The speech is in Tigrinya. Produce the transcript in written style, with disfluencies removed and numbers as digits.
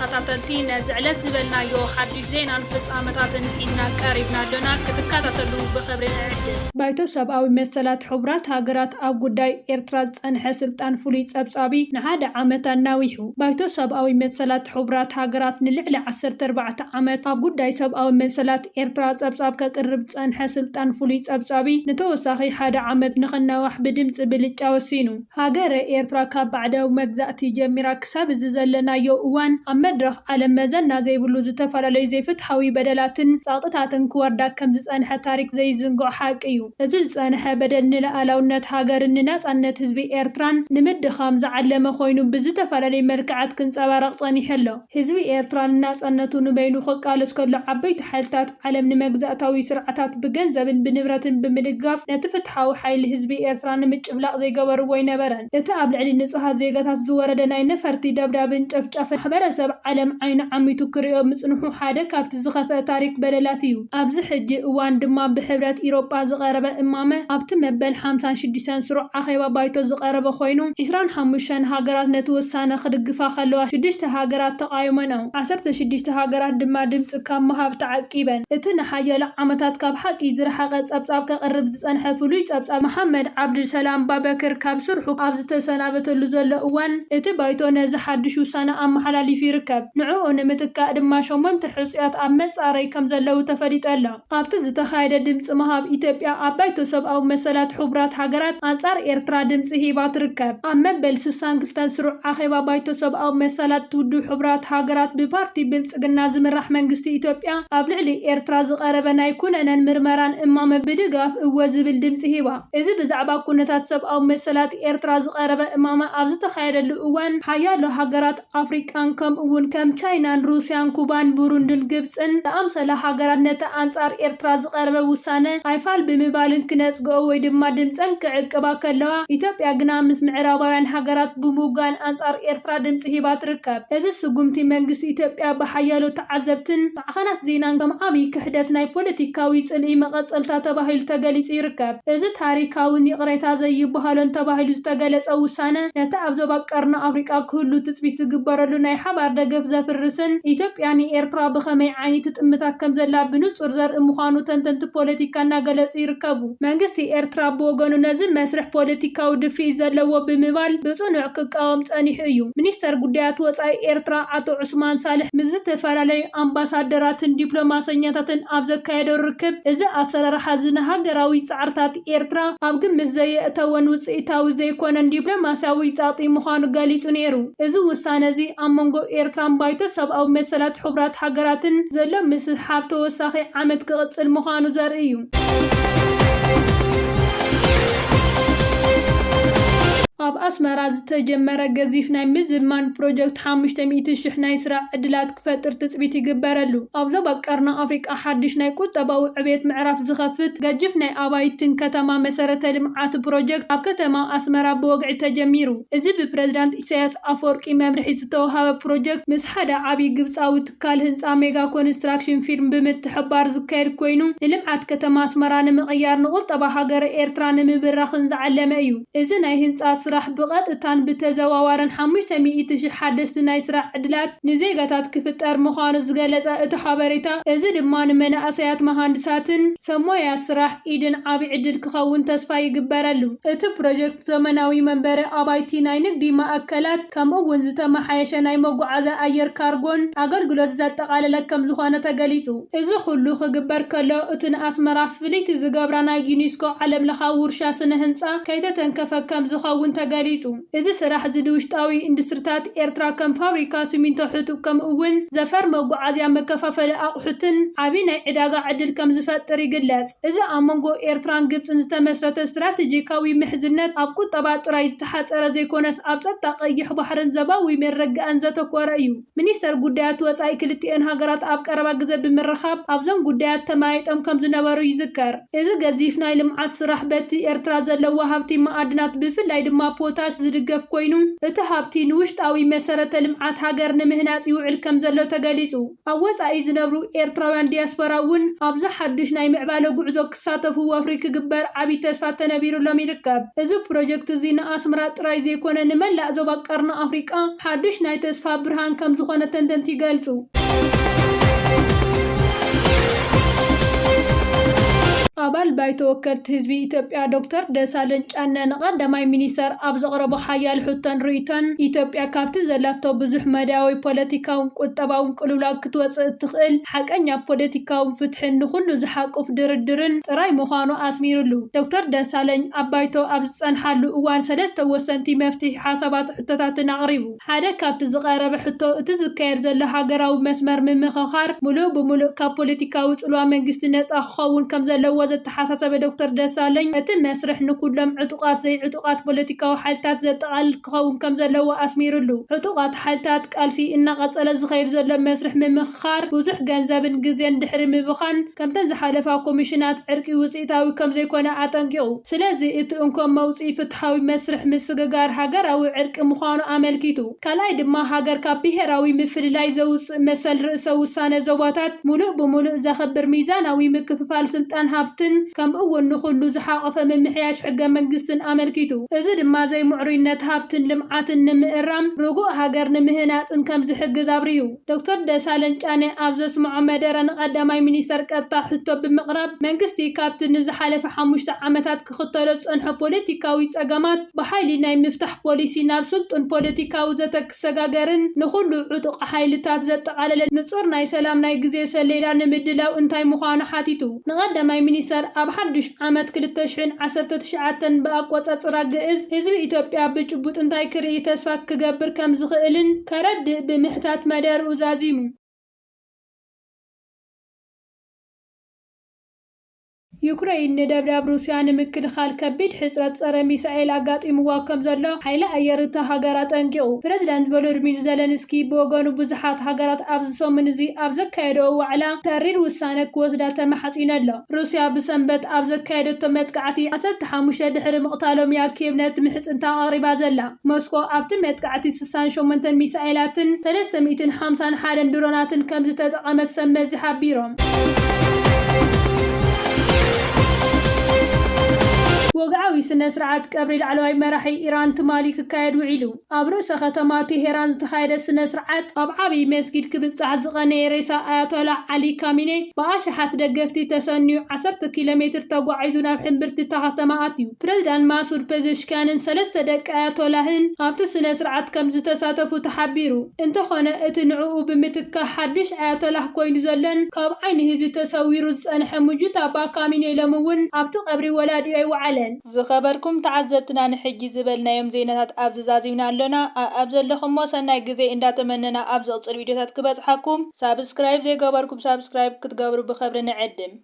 ተኸታተልቲ ነዝዕለት ዝበልናዮ ሓድሽ ዜና ንፍጻመታትን ሒና ቀሪብና ኣለና ክትከታተሉ ብኽብሪ ንዕድም። ባይቶ ሰብኣዊ መሰላት ሕቡራት ሃገራት ኣብ ጉዳይ ኤርትራ ዝጸንሐ ስልጣን ፍሉይ ጸብጻቢ ንሓደ ዓመት ኣናዊሑ። ባይቶ ሰብኣዊ መሰላት ሕቡራት ሃገራት ንልዕሊ 14 ዓመት ኣብ ጉዳይ ሰብኣዊ መሰላት ኤርትራ ጸብጻብ ከቅርብ ዝጸንሐ ስልጣን ፍሉይ ጸብጻቢ ንተወሳኺ ሓደ ዓመት ንኽነዋሕ ብድምፂ ብልጫ ወሲኑ። ሃገረ ኤርትራ ካብ ባዕዳዊ መግዛእቲ ጀሚራ ክሳብ እዚ ዘለናዮ እዋን ኣብ መድረኽ ዓለም መዘና ዘይብሉ ዝተፈላለዩ ዘይፍትሓዊ በደላትን ጸቕጥታትን ክወርዳ ከም ዝጸንሐ ታሪክ ዘይዝንግዖ ሓቂ እዩ። እዚ ዝጸንሐ በደል ንሉኣላውነት ሃገርን ንናጽነት ህዝቢ ኤርትራን ንምድኻም ዝዓለመ ኮይኑ ብዝተፈላለዩ መልክዓት ክንጸባረቕ ጸኒሑ ኣሎ። ህዝቢ ኤርትራ ንናጽነቱ ንበይኑ ክቃለስ ከሎ ዓበይቲ ሓይልታት ዓለም ንመግዛእታዊ ስርዓታት ብገንዘብን ብንብረትን ብምድጋፍ ነቲ ፍትሓዊ ሓይሊ ህዝቢ ኤርትራ ንምጭብላቕ ዘይገበርዎ ይነበረን። እቲ ኣብ ልዕሊ ንጹሃት ዜጋታት ዝወረደ ናይ ነፈርቲ ደብዳብን ጨፍጫፍ ማሕበረሰብ ዓለም ዓይኒ ዓሚቱ ክሪኦ ምጽንሑ ሓደ ካብቲ ዝኸፍአ ታሪክ በደላት እዩ። ኣብዚ ሕጂ እዋን ድማ ብሕብረት ኢሮጳ ዝቐረበ እማመ ኣብቲ መበል 56 ስሩዕ ኣኼባ ባይቶ ዝቐረበ ኮይኑ 25 ሃገራት ነቲ ውሳነ ክድግፋ ከለዋ 6 ሃገራት ተቃይመን 16 ሃገራት ድማ ድምፂ ካብ ምሃብ ተዓቂበን። እቲ ንሓያሎ ዓመታት ካብ ሓቂ ዝረሓቐ ጸብጻብ ከቕርብ ዝጸንሐ ፍሉይ ጸብጻብ መሓመድ ዓብድልሰላም ባበክር ካብ ስርሑ ኣብ ዝተሰናበተሉ ዘሎ እዋን እቲ ባይቶ ነዚ ሓድሽ ውሳነ ኣመሓላሊፉ ይርከብ። ንዕኡ ንምትካእ ድማ 8 ሕፁያት ኣብ መጻረይ ከም ዘለዉ ተፈሊጡ ኣሎ። ኣብቲ ዝተኻየደ ድምፂ ምሃብ ኢትዮጵያ ኣብ ባይቶ ሰብኣዊ መሰላት ሕቡራት ሃገራት ኣንጻር ኤርትራ ድምፂ ሂባ ትርከብ። ኣብ መበል 62 ስሩዕ ኣኼባ ባይቶ ሰብኣዊ መሰላት ውድብ ሕቡራት ሃገራት ብፓርቲ ብልጽግና ዝምራሕ መንግስቲ ኢትዮጵያ ኣብ ልዕሊ ኤርትራ ዝቐረበ ናይ ኩነነን ምርመራን እማመ ብድጋፍ እወ ዝብል ድምፂ ሂባ። እዚ ብዛዕባ ኩነታት ሰብኣዊ መሰላት ኤርትራ ዝቐረበ እማመ ኣብ ዝተኻየደሉ እዋን ሓያሎ ሃገራት ኣፍሪቃን ከምኡ እውን ከም ቻይናን ሩስያን ኩባን ቡሩንድን ግብፅን ዝኣምሰላ ሃገራት ነቲ ኣንጻር ኤርትራ ዝቐረበ ውሳነ ኣይፋል ብምባልን ክነጽግኦ ወይ ድማ ድምፀን ክዕቅባ ከለዋ ኢትዮጵያ ግና ምስ ምዕራባውያን ሃገራት ብምውጋን ኣንጻር ኤርትራ ድምፂ ሂባ ትርከብ። እዚ ስጉምቲ መንግስቲ ኢትዮጵያ ብሓያሎ ተዓዘብትን ማዕኸናት ዜናን ከም ዓብይ ክሕደት ናይ ፖለቲካዊ ጽልኢ መቐጸልታ ተባሂሉ ተገሊጹ ይርከብ። እዚ ታሪካውን ይቕሬታ ዘይበሃሎን ተባሂሉ ዝተገለጸ ውሳነ ነቲ ኣብ ዞባ ቀርኒ ኣፍሪቃ ክህሉ ትጽቢት ዝግበረሉ ናይ ሓባር ደገፍ ዘፍርስን ኢትዮጵያ ንኤርትራ ብኸመይ ዓይኒ ትጥምታት ከም ዘላ ብንጹር ዘርኢ ምዃኑ ተንተንቲ ፖለቲካ እናገለጹ ይርከቡ። መንግስቲ ኤርትራ ብወገኑ ነዚ መስርሕ ፖለቲካዊ ድፊት ዘለዎ ብምባል ብጽኑዕ ክቃወም ጸኒሑ እዩ። ሚኒስተር ጉዳያት ወጻኢ ኤርትራ ኣቶ ዑስማን ሳልሕ ምስ ዝተፈላለዩ ኣምባሳደራትን ዲፕሎማሰኛታትን ኣብ ዘካየዶ ርክብ እዚ ኣሰራርሓ ንሃገራዊ ጻዕርታት ኤርትራ ኣብ ግምት ዘየእተወን ውጽኢታዊ ዘይኮነን ዲፕሎማስያዊ ጸቕጢ ምዃኑ ገሊጹ ነይሩ። እዚ ውሳነ እዚ ኣብ መንጎ ኤርትራን ባይቶ ሰብኣዊ መሰላት ሕቡራት ሃገራትን ዘሎ ምስሓብ ተወሳኺ ዓመት ክቕጽል ምዃኑ ዘርኢ እዩ። ኣብ ኣስመራ ዝተጀመረ ገዚፍ ናይ ምዝማን ፕሮጀክት 500,000 ናይ ስራሕ ዕድላት ክፈጥር ትጽቢት ይግበረሉ። ኣብ ዞባ ቀርኒ ኣፍሪቃ ሓድሽ ናይ ቁጠባዊ ዕብየት ምዕራፍ ዝኸፍት ገጅፍ ናይ ኣባይትን ከተማ መሰረተ ልምዓት ፕሮጀክት ኣብ ከተማ ኣስመራ ብወግዒ ተጀሚሩ። እዚ ብፕረዚዳንት ኢሳያስ ኣፈወርቂ መምርሒ ዝተወሃበ ፕሮጀክት ምስ ሓደ ዓብይ ግብፃዊ ትካል ህንፃ ሜጋ ኮንስትራክሽን ፊርም ብምትሕባር ዝካየድ ኮይኑ ንልምዓት ከተማ ኣስመራ ንምቕያር ንቁጠባ ሃገረ ኤርትራ ንምብራኽን ዝዓለመ እዩ። እዚ ናይ ህንፃ ስራሕ ብቐጥታን ብተዘዋዋረን 500,000 ሓደስቲ ናይ ስራሕ ዕድላት ንዜጋታት ክፍጠር ምዃኑ ዝገለጸ እቲ ሓበሬታ እዚ ድማ ንመናእሰያት መሃንድሳትን ሰሞያ ስራሕ ኢድን ዓብይ ዕድል ክኸውን ተስፋ ይግበረሉ። እቲ ፕሮጀክት ዘመናዊ መንበሪ ኣባይቲ ናይ ንግዲ ማእከላት ከምኡ እውን ዝተመሓየሸ ናይ መጓዓዝያ ኣየር ካርጎን ኣገልግሎት ዘጠቓለለ ከም ዝኾነ ተገሊጹ። እዚ ኩሉ ክግበር ከሎ እቲ ንኣስመራ ፍልይቲ ዝገብራ ናይ ዩኔስኮ ዓለም ለኻዊ ውርሻ ስነ ህንፃ ከይተተንከፈ ከም ዝኸውን ተገሊጹ። እዚ ስራሕ እዚ ውሽጣዊ ኢንዱስትሪታት ኤርትራ ከም ፋብሪካ ሲሚንቶ ሕጡብ ከምኡ እውን ዘፈር መጓዓዝያ መከፋፈሊ ኣቑሑትን ዓብይ ናይ ዕዳጋ ዕድል ከም ዝፈጥር ይግለጽ። እዚ ኣብ መንጎ ኤርትራን ግብፅን ዝተመስረተ ስትራቴጂካዊ ምሕዝነት ኣብ ቁጠባ ጥራይ ዝተሓፀረ ዘይኮነስ ኣብ ጸጥታ ቀይሕ ባሕርን ዘባዊ መረጋእን ዘተኮረ እዩ። ሚኒስተር ጉዳያት ወጻኢ ክልቲአን ሃገራት ኣብ ቀረባ ግዜ ብምርኻብ ኣብዞም ጉዳያት ተማይጦም ከም ዝነበሩ ይዝከር። እዚ ገዚፍ ናይ ልምዓት ስራሕ በቲ ኤርትራ ዘለዎ ሃብቲ ማዕድናት ብፍላይ ድማ ፖታሽ ዝድገፍ ኮይኑ እቲ ሃብቲ ንውሽጣዊ መሰረተ ልምዓት ሃገር ንምህናጽ ይውዕል ከም ዘሎ ተገሊጹ ኣብ ወጻኢ ዝነብሩ ኤርትራውያን ዲያስፖራ እውን ኣብዚ ሓድሽ ናይ ምዕባለ ጉዕዞ ክሳተፉ ወፍሪ ክግበር ዓብይ ተስፋ ተነቢሩሎም ይርከብ እዚ ፕሮጀክት እዚ ንኣስመራ ጥራይ ዘይኮነ ንመላእ ዞባ ቀርኒ ኣፍሪቃ ሓድሽ ናይ ተስፋ ብርሃን ከም ዝኾነ ተንተንቲ ይገልጹ አባል ባይቶ ወከልት ህዝቢ ኢትዮጵያ ዶክተር ደሳለኝ ጫነ ንቀዳማይ ሚኒስተር ኣብ ዘቕረቦ ሓያል ሕቶን ርእይቶን ኢትዮጵያ ካብቲ ዘላቶ ብዙሕ መዳያዊ ፖለቲካውን ቁጠባውን ቅልውላው ክትወፅእ ትኽእል ሓቀኛ ፖለቲካውን ፍትሕን ንኹሉ ዝሓቁፍ ድርድርን ጥራይ ምዃኑ ኣስሚሩሉ ዶክተር ደሳለኝ ኣብ ባይቶ ኣብ ዝጸንሓሉ እዋን ሰለስተ ወሰንቲ መፍትሒ ሓሳባት ሕቶታትን ኣቕሪቡ ሓደ ካብቲ ዝቐረበ ሕቶ እቲ ዝካየድ ዘሎ ሃገራዊ መስመር ምምኽኻር ሙሉእ ብሙሉእ ካብ ፖለቲካዊ ጽልዋ መንግስቲ ነጻ ክኸውን ከም ዘለዎ ዘተሓሳሰበ ዶክተር ደሳለኝ እቲ መስርሕ ንኩሎም ዕጡቃት ዘይዕጡቃት ፖለቲካዊ ሓይልታት ዘጠቃልል ክኸውን ከም ዘለዎ ኣስሚሩሉ ዕጡቃት ሓይልታት ቃልሲ እናቐጸለ ዝኸይድ ዘሎ መስርሕ ምምኽኻር ብዙሕ ገንዘብን ግዜን ድሕሪ ምብኻን ከምተን ዝሓለፋ ኮሚሽናት ዕርቂ ውፅኢታዊ ከም ዘይኮነ ኣጠንቂቑ ስለዚ እቲ እንኮም መውፅኢ ፍትሓዊ መስርሕ ምስግጋር ሃገራዊ ዕርቂ ምዃኑ ኣመልኪቱ ካልኣይ ድማ ሃገር ካብ ብሄራዊ ምፍልላይ ዘውፅእ መሰል ርእሰ ውሳነ ዞባታት ሙሉእ ብሙሉእ ዘኽብር ሚዛናዊ ምክፍፋል ስልጣን ሃብትን ከምኡ እውን ንኹሉ ዝሓቐፈ ምምሕያሽ ሕገ መንግስትን ኣመልኪቱ እዚ ድማ ዘይምዕሩይነት ሃብትን ልምዓትን ንምእራም ርጉእ ሃገር ንምህናፅን ከም ዝሕግዝ ኣብርዩ ዶክተር ደሳለኝ ጫነ ኣብ ዘስምዖ መደረ ንቀዳማይ ሚኒስተር ቀጥታ ሕቶ ብምቕራብ መንግስቲ ካብቲ ንዝሓለፈ 5 ዓመታት ክኽተሎ ዝጸንሐ ፖለቲካዊ ጸገማት ብሓይሊ ናይ ምፍታሕ ፖሊሲ ናብ ስልጡን ፖለቲካዊ ዘተክሰጋገርን ንኹሉ ዕጡቕ ሓይልታት ዘጠቃለለ ንጹር ናይ ሰላም ናይ ግዜ ሰሌዳ ንምድላው እንታይ ምዃኑ ሓቲቱ ንቀዳማይ ሚኒስተር ኣብ ሓድሽ ዓመት 2019 ብኣቆጻጽራ ግእዝ ህዝቢ ኢትዮጵያ ብጭቡጥ እንታይ ክርኢ ተስፋ ክገብር ከም ዝኽእልን ከረድእ ብምሕታት መደርኡ ዛዚሙ ዩክሬን ንደብዳብ ሩስያ ንምክልኻል ከቢድ ሕጽረት ጸረ ሚሳኤል ኣጋጢምዋ ከም ዘሎ ሓይሊ ኣየር እታ ሃገር ኣጠንቂቑ ፕረዚዳንት ቮሎዲሚር ዘለንስኪ ብወገኑ ብዙሓት ሃገራት ኣብ ዝሰሙን እዚ ኣብ ዘካየደኦ ዋዕላ ተሪር ውሳነ ክወስዳ ተማሓፂነ ኣሎ ሩስያ ብሰንበት ኣብ ዘካየደቶ መጥቃዕቲ 15 ድሕሪ ምቕታሎም ኪየቭ ነቲ ምሕጽንታ ኣቕሪባ ዘላ ሞስኮ ኣብቲ መጥቃዕቲ 68 ሚሳኤላትን 351 ድሮናትን ከም ዝተጠቐመት ሰመዚ ሓቢሮም ወግዓዊ ስነ ስርዓት ቀብሪ ላዕለዋይ መራሒ ኢራን ትማሊ ክካየድ ውዒሉ ኣብ ርእሰ ከተማ ቴሄራን ዝተኻየደ ስነ ስርዓት ኣብ ዓብይ መስጊድ ክብጻሕ ዝቐነየ ሬሳ ኣያቶላ ዓሊ ካሚኔ ብኣሽሓት ደገፍቲ ተሰኒዩ 10 ኪሎሜትር ተጓዒዙ ናብ ሕምብርቲ እታ ከተማ ኣትዩ ፕረዚዳንት ማሱድ ፔዜሽኪያንን 3 ደቂ ኣያቶላህን ኣብቲ ስነ ስርዓት ከም ዝተሳተፉ ተሓቢሩ እንተኾነ እቲ ንዕኡ ብምትካእ ሓድሽ ኣያቶላህ ኮይኑ ዘሎን ካብ ዓይኒ ህዝቢ ተሰዊሩ ዝጸንሐ ሙጁታ ባካሚኔ ሎም እውን ኣብቲ ቀብሪ ወላዲኡ ኣይወዓለ ዝኸበርኩም ተዓዘብትና ንሕጂ ዝበልናዮም ዜናታት ኣብ ዝዛዚምና ኣለና ኣብ ዘለኹም ሰናይ ግዜ እንዳተመነና ኣብ ዝቕፅል ቪድዮታት ክበጽሓኩም ሳብስክራይብ ዘይገበርኩም ሳብስክራይብ ክትገብሩ ብኽብሪ ንዕድም